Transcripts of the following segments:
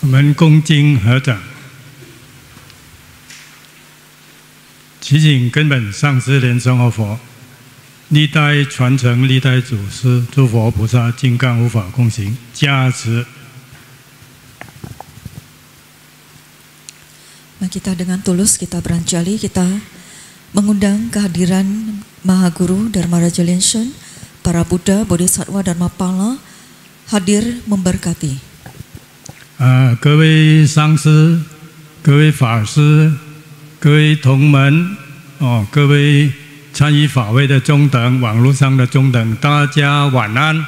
我们恭敬合掌，祈请根本上师莲生活佛，历代传承、历代祖师、诸佛菩萨、金刚无法共行加持。 Nah, kita dengan tulus kita beranjali, kita mengundang kehadiran Maha Guru Dharma Raja Lenshen, para Buddha, Bodhisattva, Dharmapala hadir memberkati. 各位上师、各位法师、各位同门各位参与法会的中等、网络上的中等，大家晚安。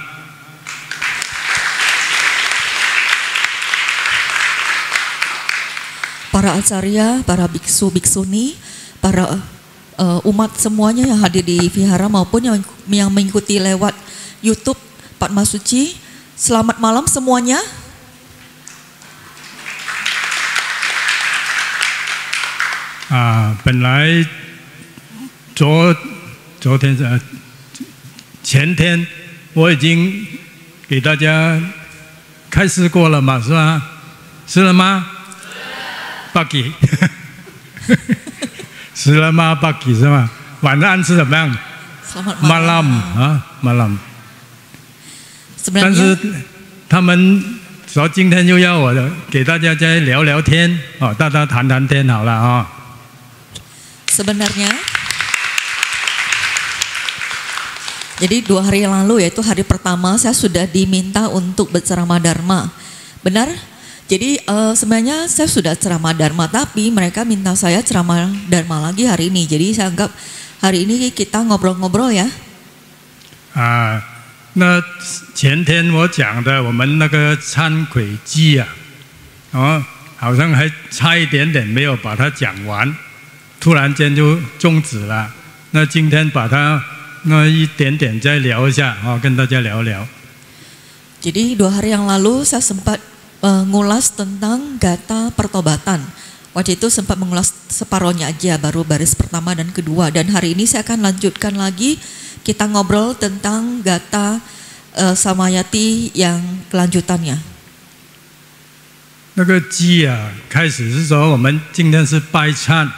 Para acarya, para biksu, biksuni, para umat semuanya yang hadir di vihara maupun yang mengikuti lewat YouTube Padma Suci, selamat malam semuanya.前天我已经给大家开示过了嘛，是吧？是了吗？ Pagi， 是了吗 ？Pagi 是吗？晚上是怎么样？ malam 啊 ，malam。但是他们说今天又要我给大家再聊聊天大家谈谈天好了啊。Sebenarnya, jadi 2 hari yang lalu yaitu hari pertama saya sudah diminta untuk berceramah dharma, benar? Jadi sebenarnya saya sudah ceramah dharma, tapi mereka minta saya ceramah dharma lagi hari ini. Jadi saya anggap hari ini kita ngobrol-ngobrol ya. 那前天我讲的我们那个忏悔记好像还差一点点没有把它讲完，突然间就终止了。那今天把它那一点点再聊一下跟大家聊聊。 Jadi 2 hari yang lalu saya sempat mengulas tentang gata pertobatan. Waktu itu sempat mengulas separohnya aja, baru baris pertama dan kedua. Dan hari ini saya akan lanjutkan lagi, kita ngobrol tentang gata samayati yang kelanjutannya. 那个记开始是说我们今天是拜忏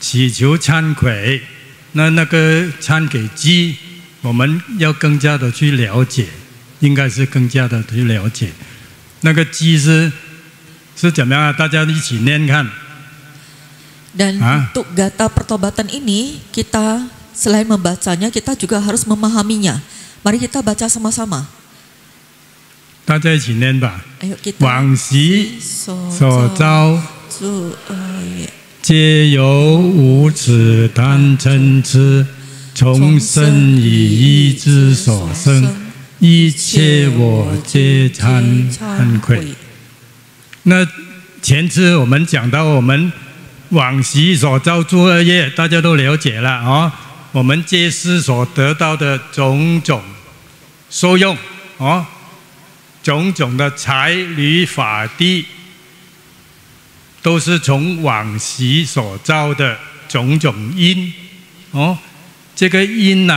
祈求忏悔。那个忏悔记，我们要更加的去了解，应该是更加的去了解。 那个记是怎么样？大家一起念看。Dan untuk gata pertobatan ini kita selain membacanya kita juga harus memahaminya. Mari kita baca sama-sama. 大家一起念吧。 Ayo kita. 往昔所造皆由无始贪嗔痴，从生以一之所生。 一切我皆惭愧。那前次我们讲到我们往昔所造诸恶业，大家都了解了我们皆是所得到的种种受用种种的财旅法地，都是从往昔所造的种种因这个因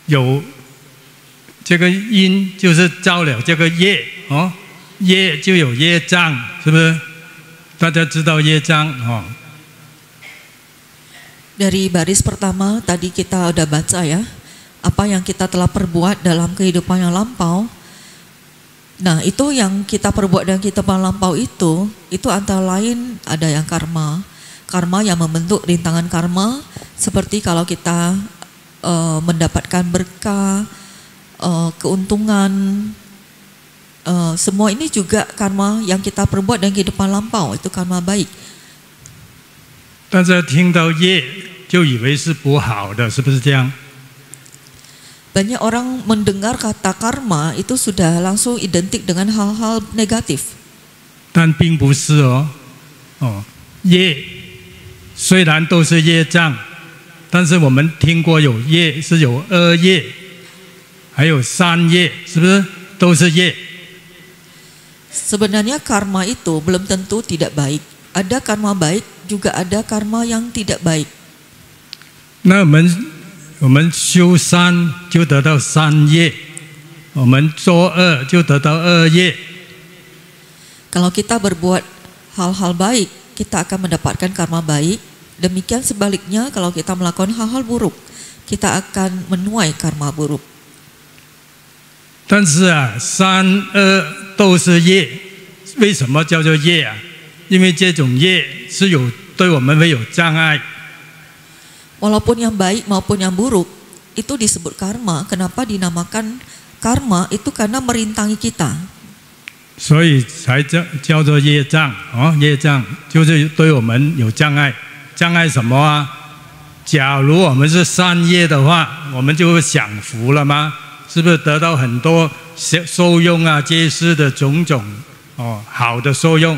有。 这个因就是造了这个业业就有业障，是不是？大家知道业障Dari baris pertama tadi kita udah baca ya, apa yang kita telah perbuat dalam kehidupan yang lampau. Nah itu yang kita perbuat dalam kehidupan lampau itu antara lain ada yang karma, karma yang membentuk rintangan karma, seperti kalau kita mendapatkan berkah. Keuntungan, semua ini juga karma yang kita perbuat dalam kehidupan lampau, itu karma baik. 大家听到业就以为是不好的，是不是这样？ Banyak orang mendengar kata karma itu sudah langsung identik dengan hal-hal negatif. 但并不是业虽然都是业障，但是我们听过有业是有恶业。 还有善业，是不是都是业？ Sebenarnya karma itu belum tentu tidak baik. Ada karma baik, juga ada karma yang tidak baik. 那我们修善就得到善业，我们作恶就得到恶业。Kalau kita berbuat hal-hal baik, kita akan mendapatkan karma baik. Demikian sebaliknya, kalau kita melakukan hal-hal buruk, kita akan menuai karma buruk. 但是啊，善恶都是业。为什么叫做业啊？因为这种业是对我们会有障碍。 Walaupun yang baik maupun yang buruk itu disebut karma. Kenapa dinamakan karma? Itu karena merintangi kita. 所以才叫做业障哦，业障就是对我们有障碍。障碍什么啊？假如我们是善业的话，我们就会享福了吗？是不是得到很多受用啊、皆是的种种哦好的受用？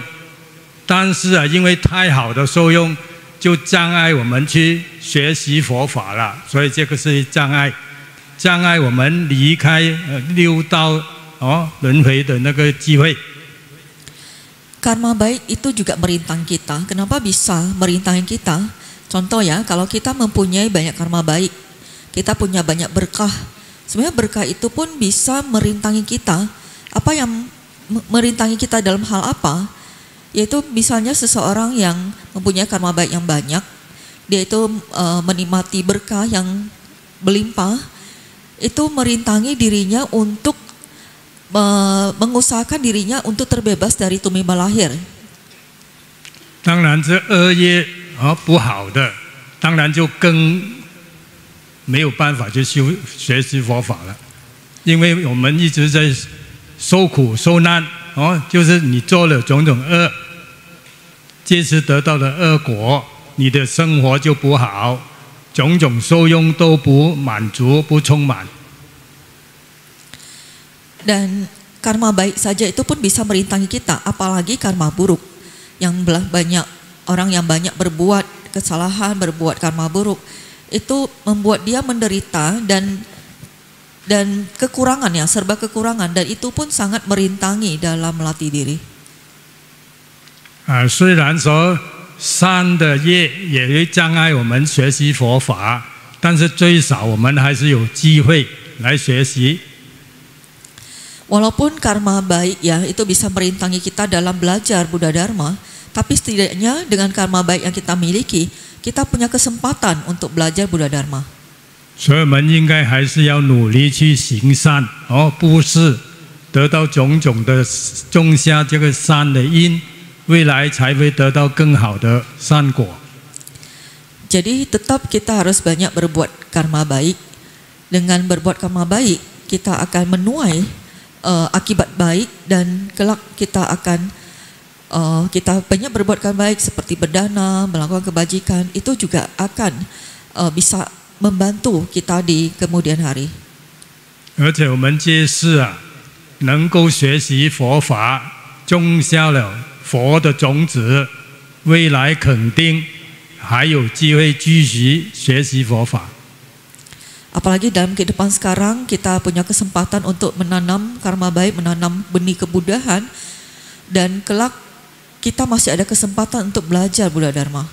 但是啊，因为太好的受用，就障碍我们去学习佛法了，所以这个是障碍，障碍我们离开六道轮回的那个机会。 Karma baik itu juga merintang kita. Kenapa bisa merintangi kita? Contoh ya, kalau kita mempunyai banyak karma baik, kita punya banyak berkah. Sebenarnya berkah itu pun bisa merintangi kita. Apa yang merintangi kita dalam hal apa? Yaitu misalnya seseorang yang mempunyai karma baik yang banyak, dia itu menikmati berkah yang berlimpah, itu merintangi dirinya untuk mengusahakan dirinya untuk terbebas dari tumimba lahir. 当然，这恶业不好的，当然就更没有办法去学习佛法了，因为我们一直在受苦受难就是你做了种种恶，这次得到的恶果，你的生活就不好，种种受用都不满足、不充满。 Dan karma baik saja itu pun bisa merintangi kita, apalagi karma buruk. Yang banyak orang yang banyak berbuat kesalahan, berbuat karma buruk, itu membuat dia menderita dan kekurangan ya, serba kekurangan, dan itu pun sangat merintangi dalam melatih diri. 虽然说善的业也会障碍我们学习佛法，但是最少我们还是有机会来学习。 Walaupun karma baik ya itu bisa merintangi kita dalam belajar Buddha Dharma, tapi setidaknya dengan karma baik yang kita miliki, kita punya kesempatan untuk belajar Buddha Dharma. 所以我们应该还是要努力去行善布施，得到种种的种下这个善的因，未来才会得到更好的善果。 Jadi tetap kita harus banyak berbuat karma baik. Dengan berbuat karma baik, kita akan menuai akibat baik, dan kelak kita akan kita banyak berbuat karma baik seperti berdana, melakukan kebajikan, itu juga akan bisa membantu kita di kemudian hari. 而且我们皆是能够学习佛法，种下了佛的种子，未来肯定还有机会继续学习佛法。 Apalagi dalam kehidupan sekarang kita punya kesempatan untuk menanam karma baik, menanam benih kebudahan, dan kelak kita masih ada kesempatan untuk belajar Buddha Dharma.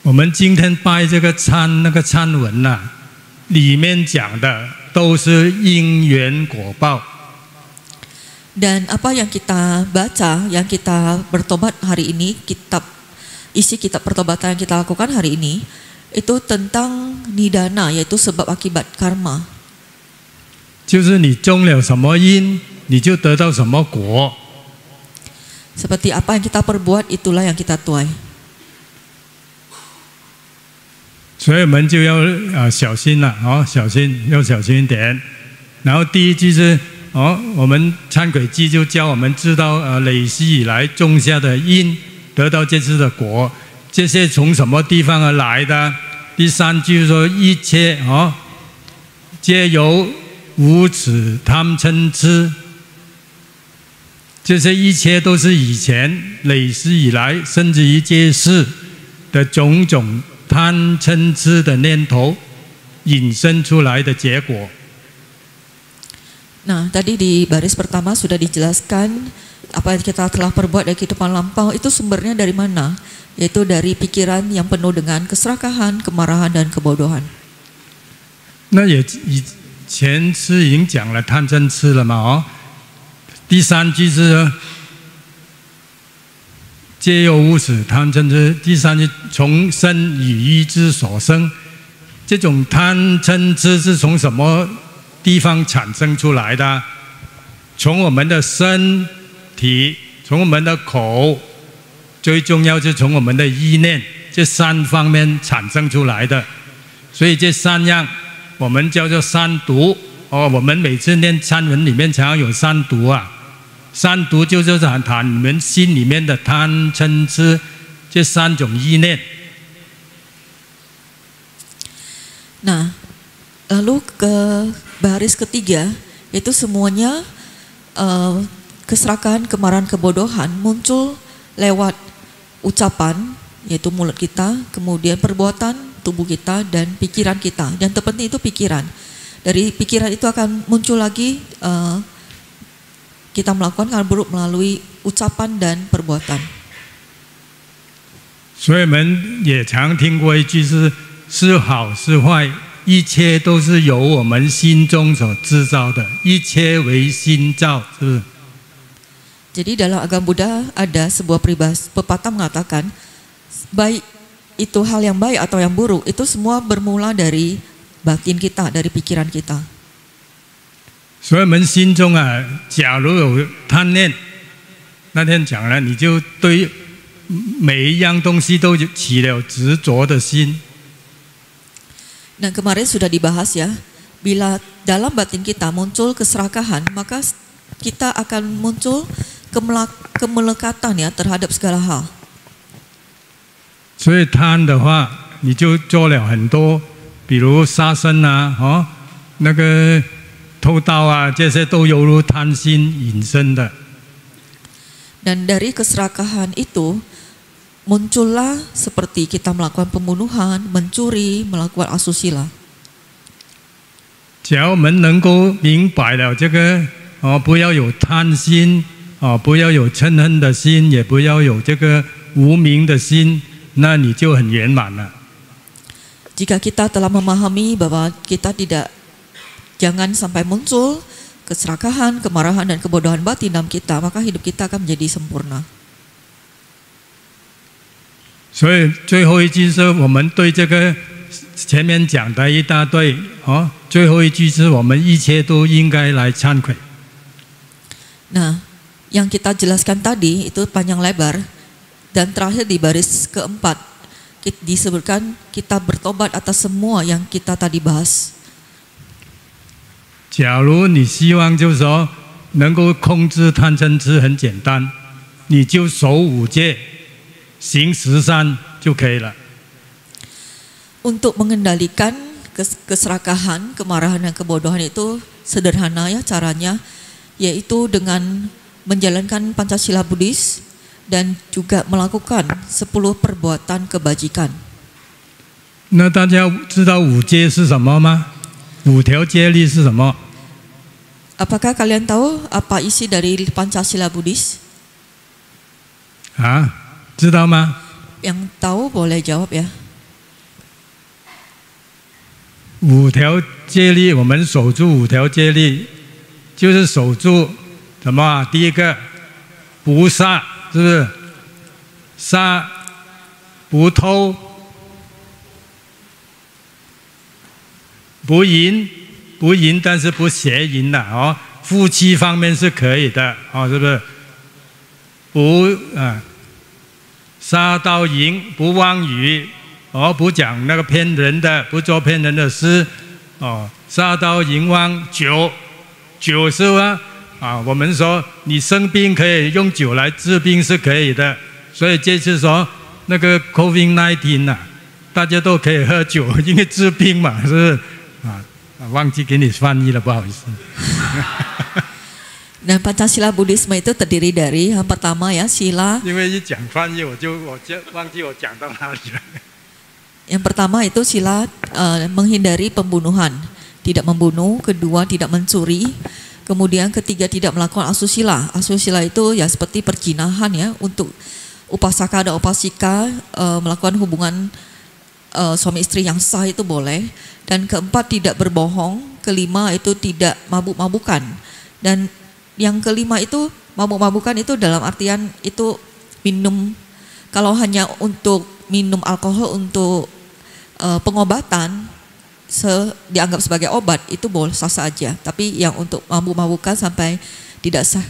我们今天拜这个忏那个忏文里面讲的都是因缘果报。 Dan apa yang kita baca, yang kita bertobat hari ini, isi kitab pertobatan yang kita lakukan hari ini, itu tentang nidana, yaitu sebab akibat karma. 就是你种了什么因，你就得到什么果。 Seperti apa yang kita perbuat, itulah yang kita tuai. 所以我们就要小心了小心，要小心一点。然后第一句是我们忏悔记就教我们知道累积以来种下的因，得到这次的果。 这些从什么地方而来的？第三句说一切皆由无始贪嗔痴，这些一切都是以前累世以来，甚至于皆是的种种贪嗔痴的念头引申出来的结果。 Nah, tadi di baris pertama sudah dijelaskan apa yang kita telah perbuat dari kehidupan lampau itu sumbernya dari mana? Yaitu dari pikiran yang penuh dengan keserakahan, kemarahan, dan kebodohan. 那也以前是已经讲了贪嗔痴了嘛第三句是皆有无始贪嗔痴。第三是从身语意之所生。这种贪嗔痴是从什么地方产生出来的？从我们的身体，从我们的口，最重要是从我们的意念，这三方面产生出来的。所以这三样我们叫做三毒。我们每次念参文里面常常有三毒啊。三毒就是谈你们心里面的贪嗔痴这三种意念。Nah, lalu ke baris ketiga, itu semuanya keserakahan, kemarahan, kebodohan muncul lewat ucapan, yaitu mulut kita, kemudian perbuatan tubuh kita dan pikiran kita. Dan terpenting itu pikiran. Dari pikiran itu akan muncul lagi kita melakukan hal buruk melalui ucapan dan perbuatan. 所以我们也常听过一句是好是坏，一切都是由我们心中所制造的，一切为心造，是不是？ Jadi dalam agama Buddha ada sebuah pepatah mengatakan baik itu hal yang baik atau yang buruk itu semua bermula dari batin kita, dari pikiran kita. 所以我们心中啊，假如有贪念，那天讲了，你就对每一样东西都起了执着的心。 Dan kemarin sudah dibahas ya, bila dalam batin kita muncul keserakahan, maka kita akan muncul kemelekatan ya terhadap segala hal. 所以贪的话，你就做了很多，比如杀生啊，那个偷盗啊，这些都犹如贪心引生的。 Dan dari keserakahan itu muncullah seperti kita melakukan pembunuhan, mencuri, melakukan asusila. 只要我们能够明白了这个不要有贪心不要有嗔恨的心，也不要有这个无明的心，那你就很圆满了。 Jika kita telah memahami bahwa kita jangan sampai muncul keserakahan, kemarahan dan kebodohan batin dalam kita, maka hidup kita akan menjadi sempurna. 所以最后一句是我们对这个前面讲的一大堆最后一句是我们一切都应该来忏悔。 Nah, yang kita jelaskan tadi itu panjang lebar dan terakhir di baris keempat disebutkan kita bertobat atas semua yang kita tadi bahas. 假如你希望就是说能够控制贪嗔痴，很简单，你就守五戒。 行十善就可以了。 Untuk mengendalikan keserakahan, kemarahan dan kebodohan itu sederhana ya caranya, yaitu dengan menjalankan Pancasila Buddhis dan juga melakukan 10 perbuatan kebajikan. 那大家知道五戒是什么吗？五条戒律是什么？ Apakah kalian tahu apa isi dari Pancasila Buddhis? 知道吗？ Yang tahu boleh jawab ya. 五条戒律，我们守住五条戒律，就是守住什么第一个，不杀，是不是？杀，不偷，不淫，不淫，但是不邪淫的夫妻方面是可以的是不是？不杀盗淫，不妄语，不讲那个骗人的，不做骗人的事，杀盗淫妄酒，酒是吧？我们说你生病可以用酒来治病是可以的，所以这次说那个 COVID-19 大家都可以喝酒，因为治病嘛，是不是？忘记给你翻译了，不好意思。Dan Pancasila Buddhisme itu terdiri dari yang pertama ya sila. 因为一讲翻译，我就忘记我讲到哪里了。Yang pertama itu sila menghindari pembunuhan, tidak membunuh. Kedua tidak mencuri. Kemudian ketiga tidak melakukan asusila. Asusila itu ya seperti perjinahan ya untuk upasaka dan upasika melakukan hubungan suami istri yang sah itu boleh. Dan keempat tidak berbohong. Kelima itu tidak mabuk-mabukan. Dan yang kelima itu mabuk-mabukan itu dalam artian itu minum Kalau hanya untuk minum alkohol untuk pengobatan dianggap sebagai obat itu boleh sah saja. Tapi yang untuk mabuk-mabukan sampai tidak sah,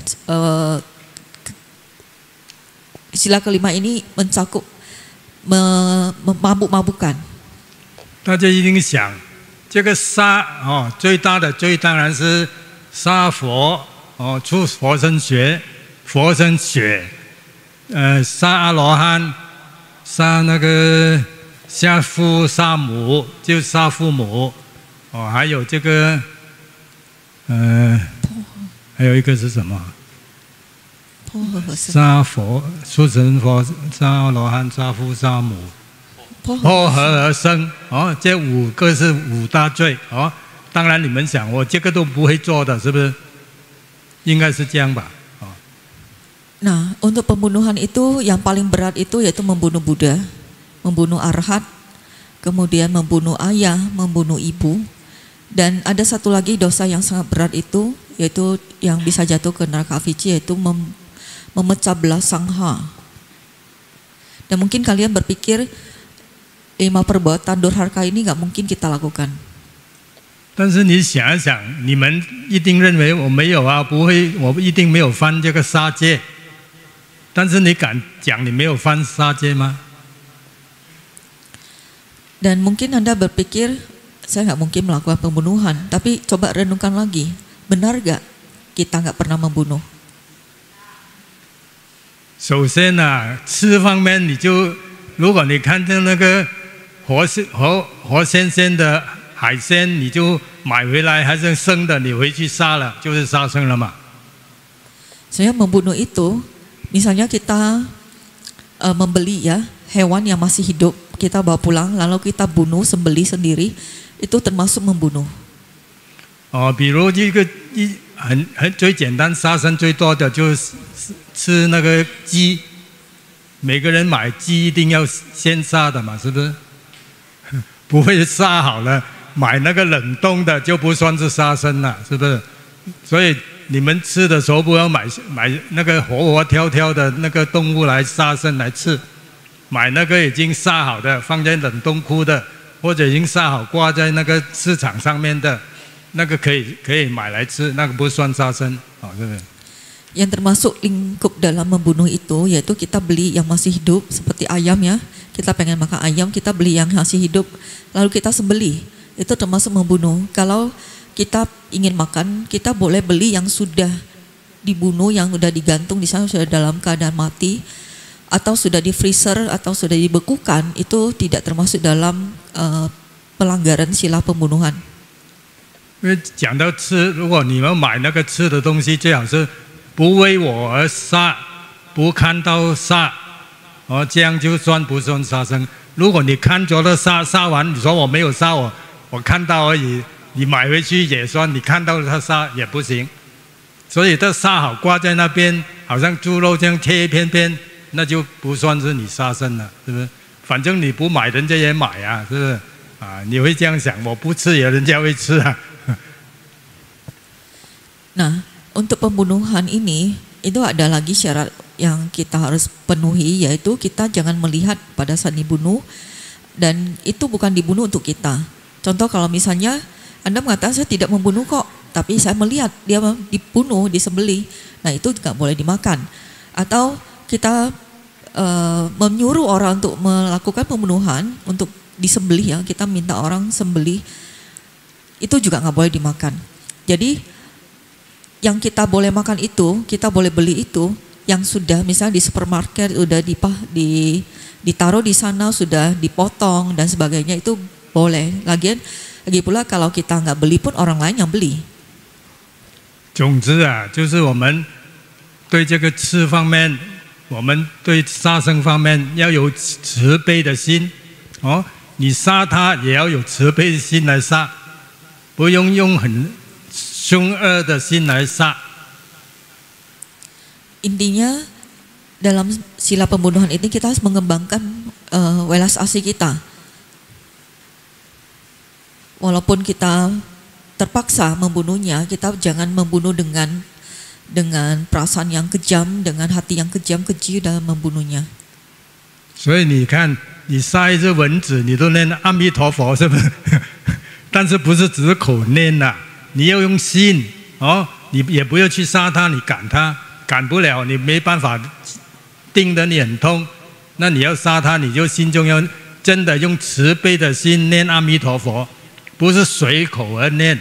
sila kelima ini mencakup mabuk-mabukan. 大家一定想，这个杀最大的罪当然是杀佛出佛身血，杀阿罗汉，杀那个杀父杀母，就杀父母，还有这个还有一个是什么？杀佛、出神佛、杀阿罗汉、杀父、杀母。 破合而生这5个是5大罪当然你们想我这个都不会做的是不是？应该是这样吧Nah, untuk pembunuhan itu yang paling berat itu yaitu membunuh Buddha, membunuh Arhat, kemudian membunuh ayah, membunuh ibu, dan ada satu lagi dosa yang sangat berat itu yaitu yang bisa jatuh ke neraka avici yaitu memecah belah sangha. Dan mungkin kalian berpikir 5 perbuatan durhaka ini nggak mungkin kita lakukan. 但是你想一想，你们一定认为我没有啊，不会，我一定没有犯这个杀戒。但是你敢讲你没有犯杀戒吗？ Dan mungkin Anda berpikir saya nggak mungkin melakukan pembunuhan, tapi coba renungkan lagi, benar nggak kita nggak pernah membunuh? 首先吃方面你就，如果你看见那个活鲜鲜的海鲜，你就买回来还是生的，你回去杀了，就是杀生了嘛。 Saya membunuh itu, misalnya kita membeli ya hewan yang masih hidup, kita bawa pulang, lalu kita bunuh, sembelih sendiri, itu termasuk membunuh. 比如这个最简单杀生最多的就是吃那个鸡，每个人买鸡一定要先杀的嘛，是不是？不会杀好了买那个冷冻的就不算是杀生了，是不是？所以你们吃的时候不要买那个活跳跳的那个动物来杀生来吃，买那个已经杀好的放在冷冻库的，或者已经杀好挂在那个市场上面的，那个可以买来吃，那个不算杀生，是不是？ Yang termasuk lingkup dalam membunuh itu yaitu kita beli yang masih hidup seperti ayam ya, kita pengen makan ayam, kita beli yang masih hidup lalu kita sembelih, itu termasuk membunuh. Kalau kita ingin makan, kita boleh beli yang sudah dibunuh, yang sudah digantung di sana sudah dalam keadaan mati atau sudah di freezer atau sudah dibekukan, itu tidak termasuk dalam pelanggaran sila pembunuhan. 因为讲到吃，如果你们买那个吃的东西，最好是不为我而杀，不看到杀，这样就算不算杀生？如果你看着了杀完，你说我没有杀我看到而已，你买回去也算，你看到他杀也不行。所以这杀好挂在那边，好像猪肉这样切一片片，那就不算是你杀生了，是不是？反正你不买，人家也买啊，是不是？你会这样想，我不吃也人家会吃啊。Nah, untuk pembunuhan ini itu ada lagi syarat yang kita harus penuhi, yaitu kita jangan melihat pada saat dibunuh, dan itu bukan dibunuh untuk kita. Contoh kalau misalnya Anda mengatakan saya tidak membunuh kok, tapi saya melihat dia dibunuh, disembelih, nah itu nggak boleh dimakan. Atau kita menyuruh orang untuk melakukan pembunuhan untuk disembelih ya, kita minta orang sembelih, itu juga nggak boleh dimakan. Jadi yang kita boleh makan itu, kita boleh beli itu yang sudah misalnya di supermarket udah ditaruh di sana, sudah dipotong dan sebagainya, itu boleh. Lagi pula kalau kita nggak beli pun orang lain yang beli. 总之就是我们对这个吃方面，我们对杀生方面要有慈悲的心你杀他也要有慈悲的心来杀，不用很 凶恶的心来杀。 Intinya dalam sila pembunuhan ini kita harus mengembangkan welas asih kita. Walaupun kita terpaksa membunuhnya, kita jangan membunuh dengan perasaan yang kejam, dengan hati yang kejam, keji dalam membunuhnya. 所以你看，你杀一只蚊子，你都念阿弥陀佛，是不是？但是不是只是口念呐？你要用心哦，你也不要去杀它，你赶它，赶不了，你没办法，叮得你很痛。那你要殺它，你就心中要真的用慈悲的心念阿弥陀佛，不是随口而念。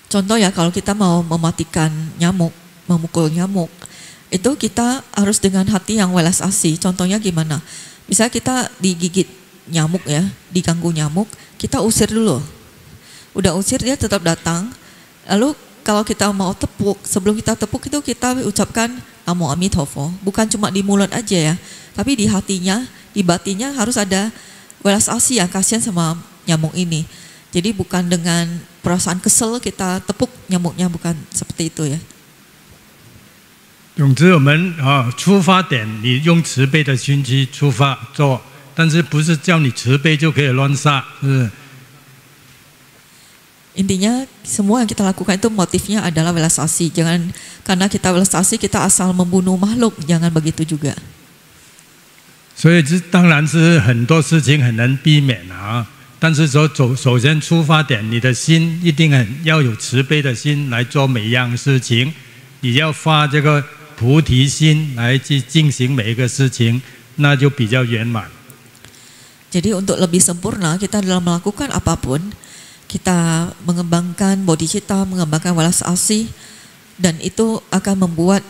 Contoh ya, kalau kita mau mematikan nyamuk, memukul nyamuk, itu kita harus dengan hati yang welas asih. Contohnya gimana? Misalnya kita digigit nyamuk ya, diganggu nyamuk, kita usir dulu. Udah usir dia tetap datang. Lalu kalau kita mau tepuk, sebelum kita tepuk itu kita ucapkan Namo Amitofo. Bukan cuma di mulut aja ya, tapi di hatinya, di batinnya harus ada welas asih yang kasihan sama nyamuk ini. Jadi bukan dengan perasaan kesel kita tepuk nyamuknya, bukan seperti itu ya. 总之，我们出发点，你用慈悲的心去出发做，但是不是叫你慈悲就可以乱杀，是不是？ Intinya semua yang kita lakukan itu motifnya adalah welas asih. Jangan karena kita welas asih kita asal membunuh makhluk, jangan begitu juga. 所以这当然是很多事情很难避免啊。 但是首先出发点，你的心一定要有慈悲的心来做每一样事情，你要发这个菩提心来去进行每一个事情，那就比较圆满。Jadi untuk lebih sempurna kita dalam melakukan apapun, kita mengembangkan bodhicitta, mengembangkan welas asih, dan itu akan membuat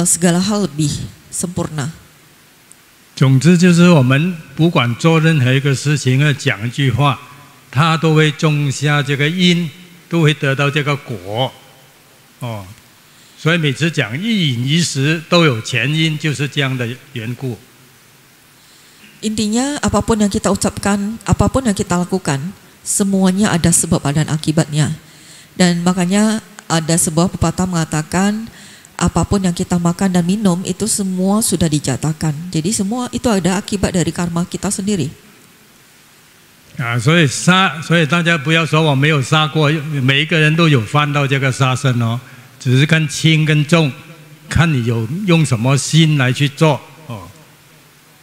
segala hal lebih sempurna. 总之就是我们不管做任何一个事情，要讲一句话，它都会种下这个因，都会得到这个果，哦。所以每次讲一饮一食都有前因，就是这样的缘故。Intinya apapun yang kita ucapkan, apapun yang kita lakukan, semuanya ada sebab dan akibatnya. Dan makanya ada sebuah pepatah mengatakan, apapun yang kita makan dan minum itu semua sudah dijatakan. Jadi semua itu ada akibat dari karma kita sendiri. 所以大家不要说我没有杀过，每一个人都有犯到这个杀生哦，只是看轻跟重，看你有用什么心来去做哦，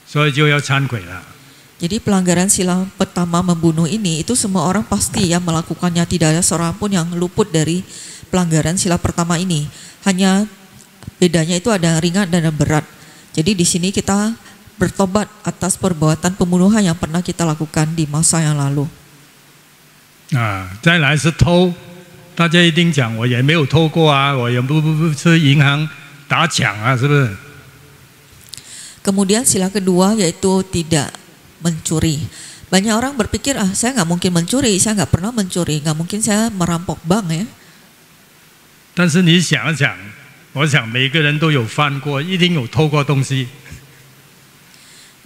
所以就要忏悔了。 Jadi pelanggaran sila pertama membunuh ini itu semua orang pasti yang melakukannya, tidak ada seorang pun yang luput dari pelanggaran sila pertama ini. Hanya bedanya itu ada yang ringan dan yang berat. Jadi di sini kita bertobat atas perbuatan pembunuhan yang pernah kita lakukan di masa yang lalu. 再来是偷，大家一定讲我也没有偷过啊，我也不是银行打抢啊，是不是？ Kemudian sila kedua yaitu tidak mencuri. Banyak orang berpikir saya nggak mungkin mencuri, saya nggak pernah mencuri, nggak mungkin saya merampok bank ya. 但是你想一想，我想每个人都有犯过，一定有偷过东西。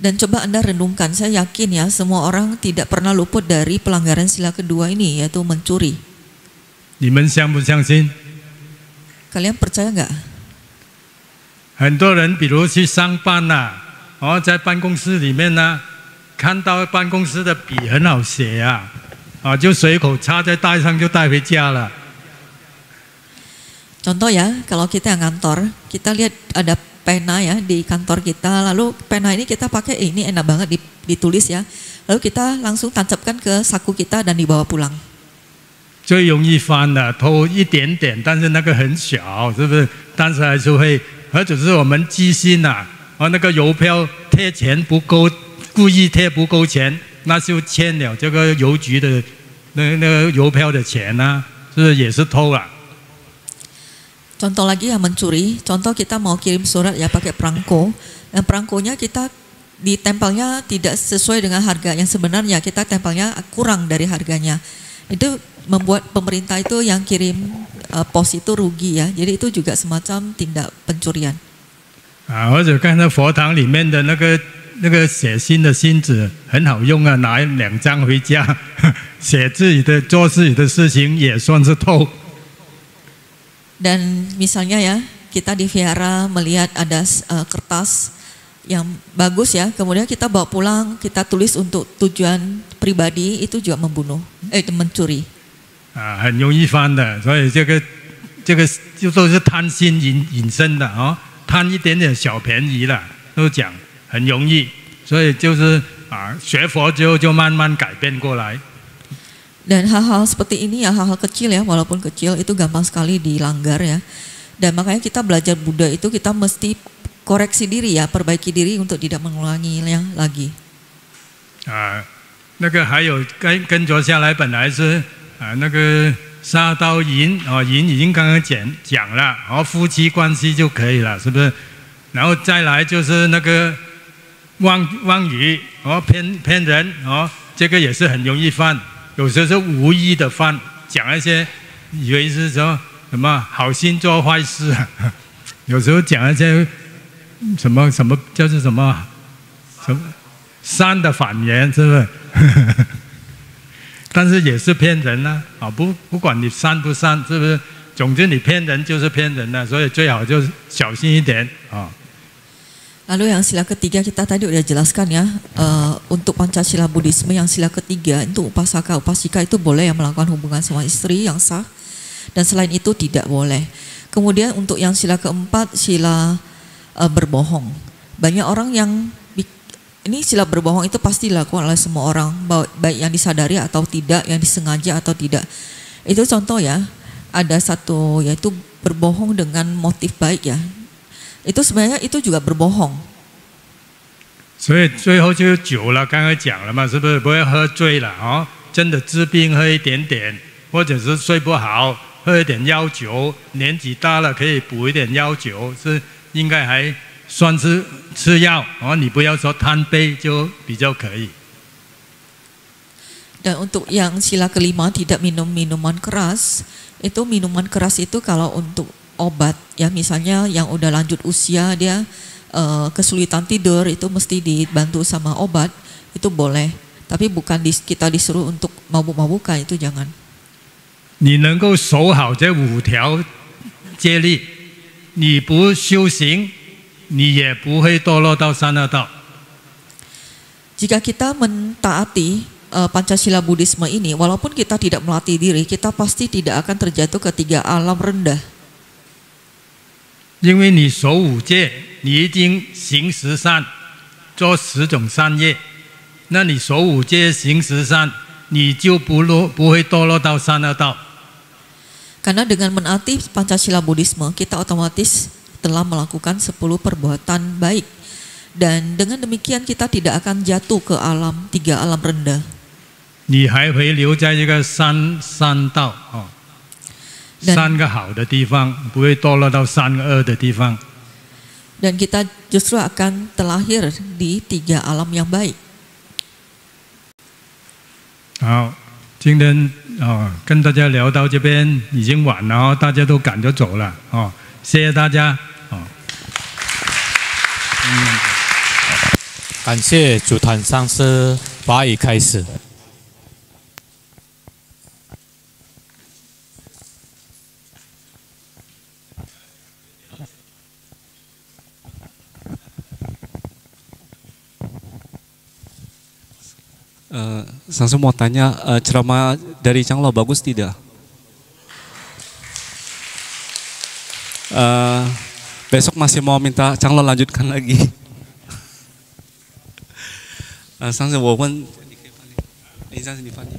Dan coba Anda renungkan, saya yakin ya semua orang tidak pernah luput dari pelanggaran sila kedua ini yaitu mencuri. 你们相不相信？ Kalian percaya nggak? 很多人比如去上班呐，在办公室里面呢，看到办公室的笔很好写啊，就随口插在袋上就带回家了。 Contoh ya, kalau kita yang kantor, kita lihat ada pena ya di kantor kita, lalu pena ini kita pakai, ini enak banget ditulis ya, lalu kita langsung tancapkan ke saku kita dan dibawa pulang. 最容易犯的偷一点点，但是那个很小，是不是？但是还是会，或者是我们记性呐，那个邮票贴钱不够，故意贴不够钱，那就欠了这个邮局的那个邮票的钱呐，是不是也是偷了？ Contoh lagi yang mencuri, contoh kita mau kirim surat ya pakai perangko, dan perangkonya kita ditempelnya tidak sesuai dengan harga yang sebenarnya, kita tempelnya kurang dari harganya. Itu membuat pemerintah itu yang kirim pos itu rugi ya, jadi itu juga semacam tindak pencurian. 或者看到佛堂里面的那个写信的信纸很好用啊，拿2张回家写自己的做自己的事情也算是偷。 Dan misalnya ya, kita di vihara melihat ada kertas yang bagus ya, kemudian kita bawa pulang, kita tulis untuk tujuan pribadi, itu juga mencuri. 很容易犯的，所以这个就都是贪心引生的贪一点点小便宜了，都讲。很容易，所以就是学佛之后就慢慢改变过来。Dan hal-hal seperti ini ya, hal-hal kecil ya, walaupun kecil itu gampang sekali dilanggar ya. Dan makanya kita belajar Buddha itu kita mesti koreksi diri ya, perbaiki diri untuk tidak mengulanginya lagi. 那个还有跟着下来，本来是那个杀刀淫淫已经刚刚讲了，夫妻关系就可以了，是不是？然后再来就是那个妄语骗人这个也是很容易犯，有时候是无意的犯，讲一些以为是说什么好心做坏事有时候讲一些什么叫做什么善的反言，是不是？但是也是骗人啊！不管你善不善，是不是？总之你骗人就是骗人了，所以最好就是小心一点啊。Lalu yang sila ketiga kita tadi udah jelaskan ya, untuk Pancasila Buddhisme yang sila ketiga untuk upasaka upasika itu boleh yang melakukan hubungan sama istri yang sah, dan selain itu tidak boleh. Kemudian untuk yang sila keempat, sila berbohong. Banyak orang yang ini sila berbohong itu pasti dilakukan oleh semua orang, baik yang disadari atau tidak, yang disengaja atau tidak. Itu contoh ya, ada satu yaitu berbohong dengan motif baik ya. Itu sebenarnya itu juga berbohong. 所以最后就是酒了，刚才讲了嘛，是不是？不要喝醉了真的治病喝一点点，或者是睡不好喝一点药酒，年纪大了可以补一点药酒，是应该还算是吃药你不要说贪杯就比较可以。 Dan untuk yang sila kelima tidak minum minuman keras, itu minuman keras itu kalau untuk obat ya, misalnya yang udah lanjut usia dia kesulitan tidur itu mesti dibantu sama obat, itu boleh. Tapi bukan kita disuruh untuk mabuk-mabukan, itu jangan. 你能够守好这5条戒律，你不修行，你也不会堕落到三恶道。 Jika kita mentaati Pancasila Buddhisme ini, walaupun kita tidak melatih diri, kita pasti tidak akan terjatuh ke 3 alam rendah. 因为你守5戒，你已经行10善，做10种善业，那你守5戒行10善，你就不会堕落到三恶道。 Karena dengan menaati Pancasila Buddhisme, kita otomatis telah melakukan 10 perbuatan baik. Dan dengan demikian kita tidak akan jatuh ke 3 alam rendah. 你还会留在这个三道3个好的地方，不会堕落到3个恶的地方。 Dan kita justru akan terlahir di 3 alam yang baik. 好，今天跟大家聊到这边已经晚了大家都赶着走了谢谢大家感谢主坛上师法语开始。Saya mau tanya, ceramah dari Changlo bagus tidak? Besok masih mau minta Changlo lanjutkan lagi. 上次我问，林上次你翻译。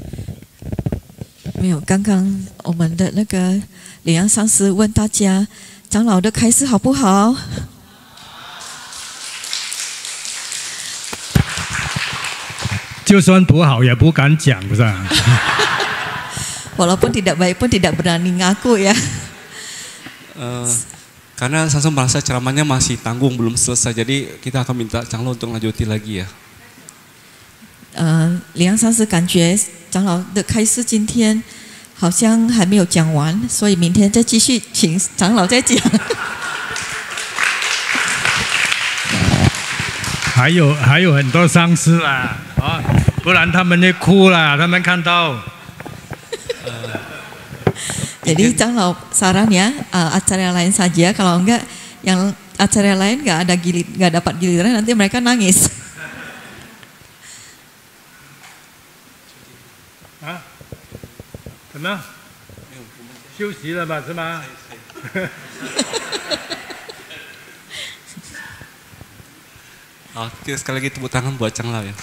没有，刚刚我们的那个李阳上师问大家，长老的开示好不好？ 就算不好也不敢讲，不是？Walaupun tidak baik pun tidak berani ngaku ya. Karena saya merasa ceramahnya masih tanggung belum selesai, jadi kita akan minta Changlo untuk lanjutin lagi ya. 梁上师感觉长老的开示今天好像还没有讲完，所以明天再继续请长老再讲。还有很多上师啦不然他们会哭啦，他们看到。Jadi Changlo saran ya, acara yang lain saja, kalau enggak yang acara yang lain enggak dapat giliran nanti mereka nangis. 怎么？休息了吧，是吗？ Oke, sekali lagi tepuk tangan buat Chang Lao ya.